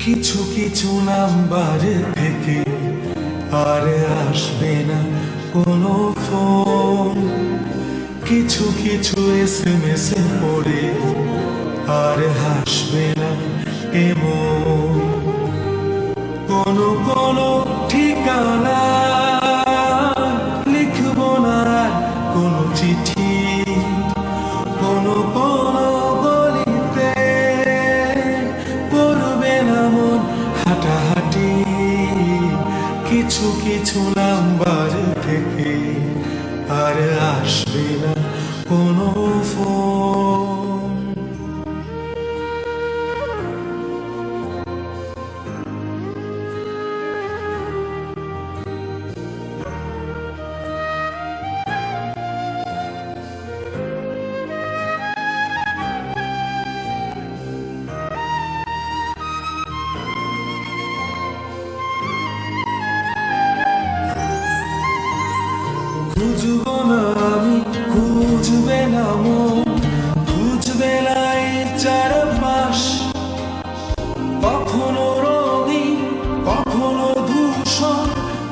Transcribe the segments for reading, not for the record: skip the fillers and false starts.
কিছু কিছু নাম্বার থেকে আর আসবে না কোনো ফোন, কিছু কিছু SMS পড়ে আর হাসবে না এমন কোনো কোনো ঠিকানা লিখবো না কোনো চিঠি, কোনো কোনো গলিতে করবে না মন হাঁটাহাঁটি। কিছু কিছু নাম্বার থেকে আর আসবে না কোনো ফোন। খুঁজবো না আমি, খুঁজবে না মন, খুঁজবে না এই চারপাশ, কখনো রঙিন কখনো ধূসর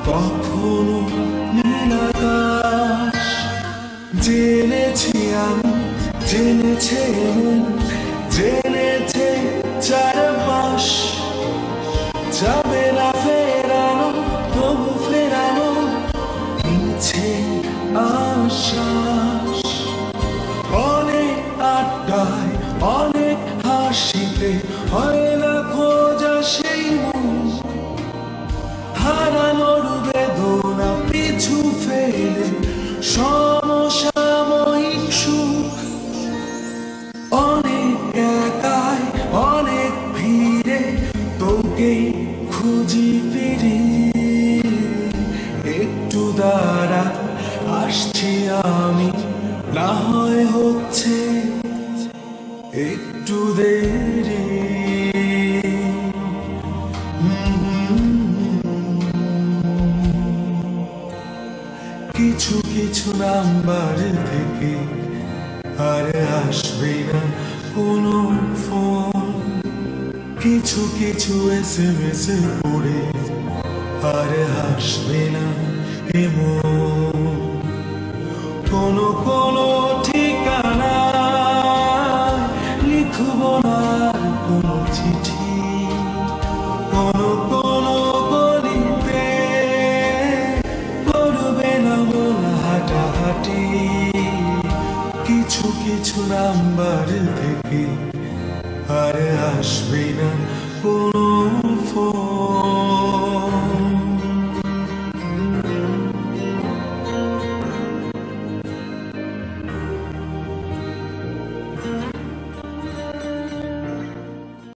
কখনো নীল আকাশ। জেনেছি আমি, জেনেছে মন, জেনেছে চারপাশ, যাবে না ফেরানো তবু ফেরানো মিছে আশ্বাস। অনেক আড্ডায় অনেক হাসিতে হয় না খোঁজা সেই মুখ, হারানোর বেদনা পিছু ফেলে সমসাময়িক সুখ। অনেক একাই অনেক ভিড়ে তোকে খুঁজি ফিরি, একটু দাঁড়া আসছি আমি, না হয় হচ্ছে একটু দেরি। কিছু কিছু নাম্বার থেকে আর আসবে না কোনো ফোন, কিছু কিছু SMS পড়ে আর হাসবে না এমন কোনো কোনো ঠিকানা লিখবো না কোনো চিঠি, কোনো কোনো গলিতে করবে না মন হাঁটাহাঁটি। কিছু কিছু নাম্বার থেকে আর আসবে না কোনো